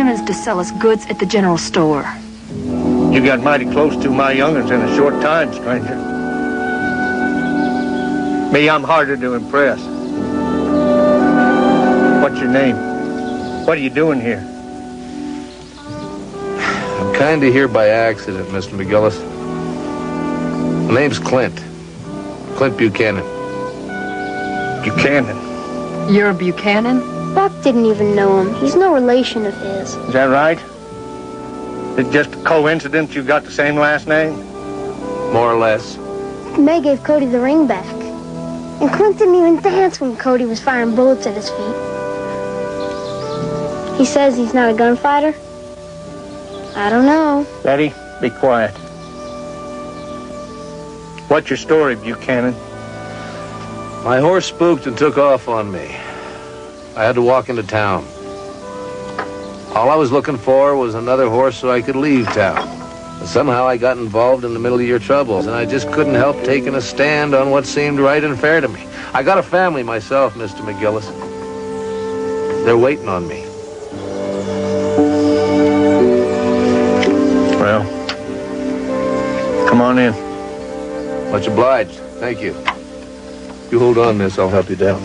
Buchanans to sell us goods at the general store. You got mighty close to my young'uns in a short time, stranger. Me, I'm harder to impress. What's your name? What are you doing here? I'm kind of here by accident, Mr. McGillis. My name's Clint. Clint Buchanan. Buchanan? You're a Buchanan? Buck didn't even know him. He's no relation of his. Is that right? It's just a coincidence you got the same last name? More or less. May gave Cody the ring back. And Clint didn't even dance when Cody was firing bullets at his feet. He says he's not a gunfighter. I don't know. Betty, be quiet. What's your story, Buchanan? My horse spooked and took off on me. I had to walk into town. All I was looking for was another horse so I could leave town. But somehow I got involved in the middle of your troubles, and I just couldn't help taking a stand on what seemed right and fair to me. I got a family myself, Mr. McGillis. They're waiting on me. Well, come on in. Much obliged. Thank you. You hold on, miss. I'll help you down.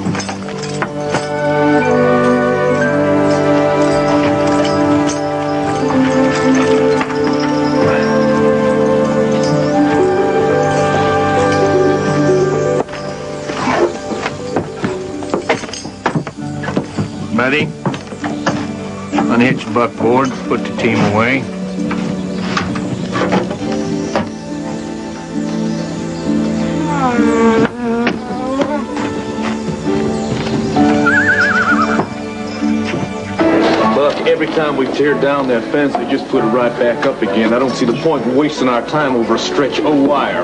Betty, unhitch the buckboard, put the team away. Every time we tear down that fence, they just put it right back up again. I don't see the point in wasting our time over a stretch of wire.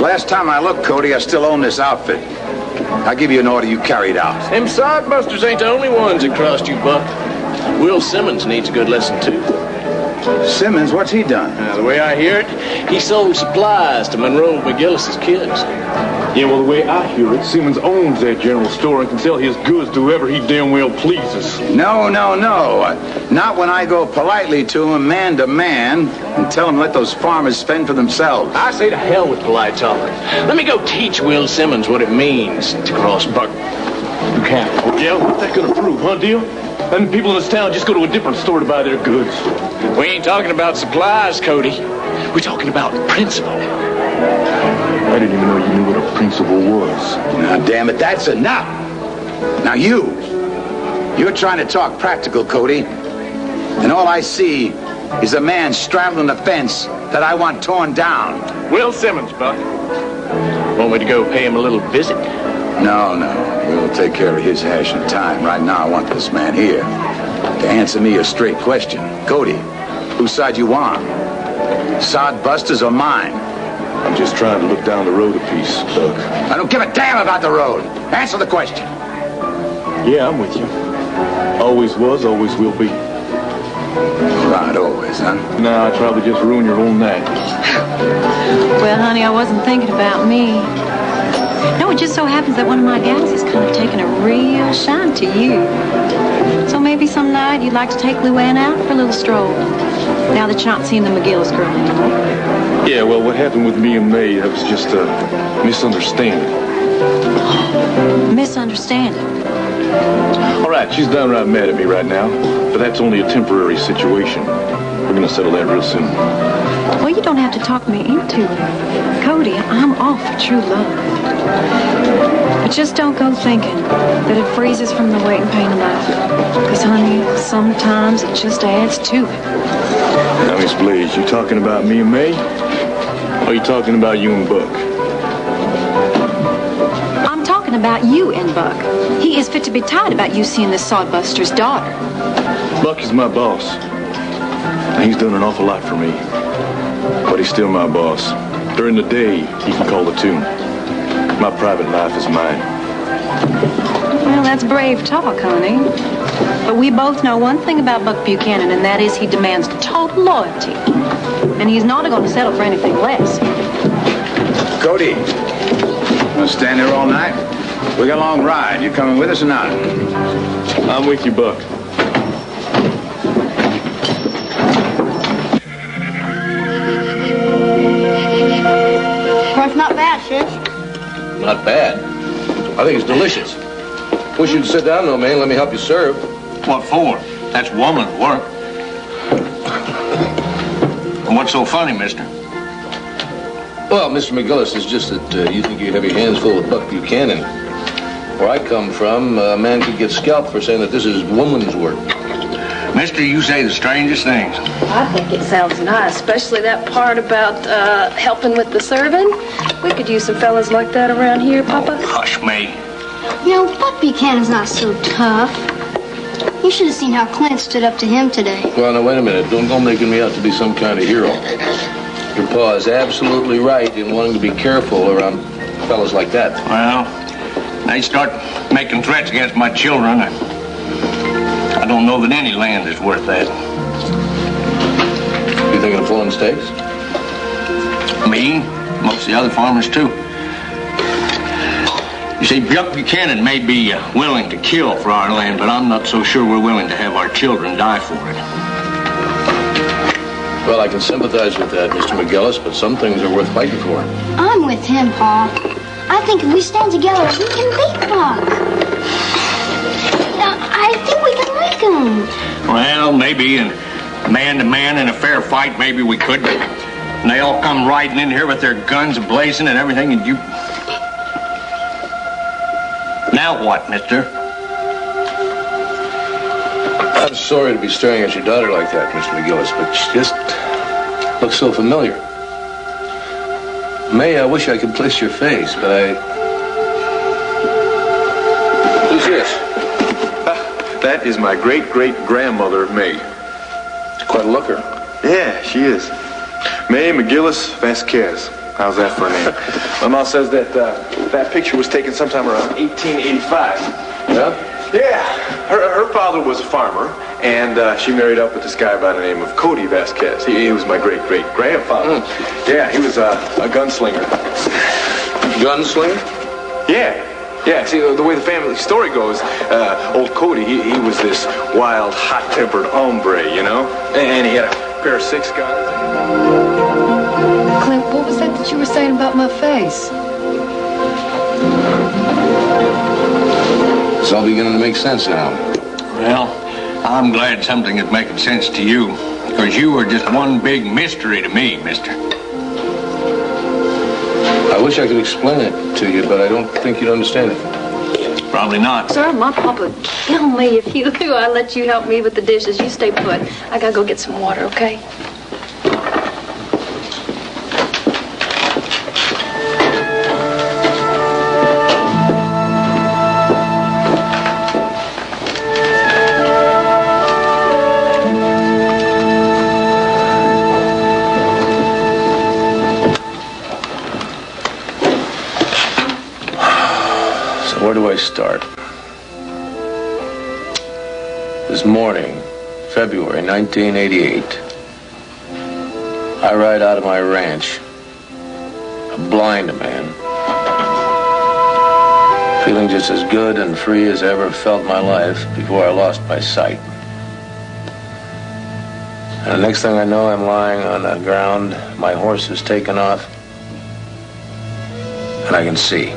Last time I looked, Cody, I still own this outfit. I'll give you an order you carried out. Them sodbusters ain't the only ones that crossed you, Buck. Will Simmons needs a good lesson, too. Simmons, what's he done? The way I hear it, he sold supplies to Monroe McGillis's kids. Yeah, well, the way I hear it, Simmons owns that general store and can sell his goods to whoever he damn well pleases. No. Not when I go politely to him, man to man, and tell him let those farmers fend for themselves. I say to hell with polite talk. Let me go teach Will Simmons what it means to cross Buck Buchanan. Yeah, what's that gonna prove, huh, deal? Then people in this town just go to a different store to buy their goods. We ain't talking about supplies, Cody. We're talking about principle. I didn't even know you knew what a principle was. Now, damn it, that's enough. Now, you're trying to talk practical, Cody. And all I see is a man straddling the fence that I want torn down. Will Simmons, Buck. Want me to go pay him a little visit? No. We'll take care of his hash in time. Right now, I want this man here to answer me a straight question. Cody, whose side you on? Sodbusters or mine? I'm just trying to look down the road a piece, Buck. I don't give a damn about the road. Answer the question. Yeah, I'm with you. Always was, always will be. Right, always, huh? Nah, I'd probably just ruin your whole night. Well, honey, I wasn't thinking about me. No, it just so happens that one of my gals is kind of taking a real shine to you. So maybe some night you'd like to take Luann out for a little stroll. Now that you're not seeing the McGillis girl anymore. Yeah, well, what happened with me and May, that was just a misunderstanding. Misunderstanding? All right, she's downright mad at me right now, but that's only a temporary situation. We're gonna settle that real soon. Well, you don't have to talk me into it. Cody, I'm all for true love. But just don't go thinking that it frees us from the weight and pain of life. Because, honey, sometimes it just adds to it. Now, Miss Blaze, you talking about me and May? Or are you talking about you and Buck? I'm talking about you and Buck. He is fit to be tied about you seeing this sodbuster's daughter. Buck is my boss. And he's done an awful lot for me. But he's still my boss. During the day, he can call the tune. My private life is mine. Well, that's brave talk, honey. But we both know one thing about Buck Buchanan, and that is he demands total loyalty. And he's not going to settle for anything less. Cody, wanna stand there all night? We got a long ride. You coming with us or not? I'm with you, Buck. It's not bad, Shush. Not bad. I think it's delicious. Wish you'd sit down, though, man. Let me help you serve. What for? That's woman's work. And what's so funny, mister? Well, Mr. McGillis, it's just that you think you have your hands full with Buck Buchanan. Where I come from, a man could get scalped for saying that this is woman's work. Mister, you say the strangest things. I think it sounds nice, especially that part about helping with the serving. We could use some fellas like that around here, Papa. Hush me. You know, Buck Buchanan's not so tough. You should have seen how Clint stood up to him today. Well, now, wait a minute. Don't go making me out to be some kind of hero. Your pa is absolutely right in wanting to be careful around fellas like that. Well, they start making threats against my children. I don't know that any land is worth that. You thinking of pulling stakes? Me? Most of the other farmers, too. You see, Buck Buchanan may be willing to kill for our land, but I'm not so sure we're willing to have our children die for it. Well, I can sympathize with that, Mr. McGillis, but some things are worth fighting for. I'm with him, Pa. I think if we stand together, we can beat Buck. I think we can lick him. Well, maybe, and man to man in a fair fight, maybe we could, but and they all come riding in here with their guns blazing and everything, and you... Now what, mister? I'm sorry to be staring at your daughter like that, Mr. McGillis, but she just looks so familiar. May, I wish I could place your face, but I... Who's this? That is my great-great-grandmother, May. Quite a looker. Yeah, she is. May McGillis Vasquez. How's that for a name? My mom says that that picture was taken sometime around 1885. Yeah? Yeah. Her father was a farmer, and she married up with this guy by the name of Cody Vasquez. He was my great-great-grandfather. Yeah, he was a gunslinger. Gunslinger? Yeah. Yeah, see, the way the family story goes, old Cody, he was this wild, hot-tempered hombre, you know? And he had a pair of 6 guns. Clint, what was that you were saying about my face? It's all beginning to make sense now. Well, I'm glad something is making sense to you, because you are just one big mystery to me, mister. I wish I could explain it to you, but I don't think you'd understand it. Probably not. Sir, my papa would kill me if you do. I let you help me with the dishes. You stay put. I gotta go get some water, okay? Where do I start? This morning, February 1988, I ride out of my ranch, a blind man, feeling just as good and free as I ever felt my life before I lost my sight. And the next thing I know, I'm lying on the ground, my horse is taken off, and I can see.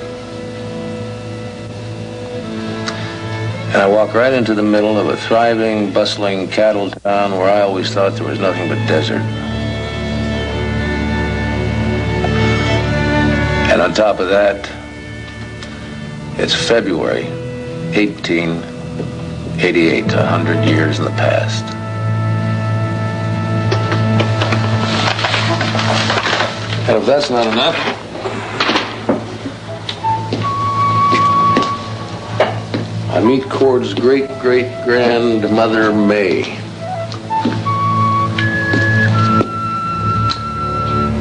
And I walk right into the middle of a thriving, bustling cattle town where I always thought there was nothing but desert. And on top of that, it's February 1888, 100 years in the past. And if that's not enough, I meet Cord's great-great-grandmother, May.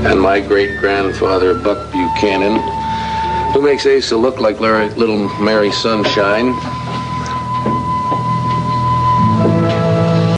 And my great-grandfather, Buck Buchanan, who makes Asa look like little Mary Sunshine.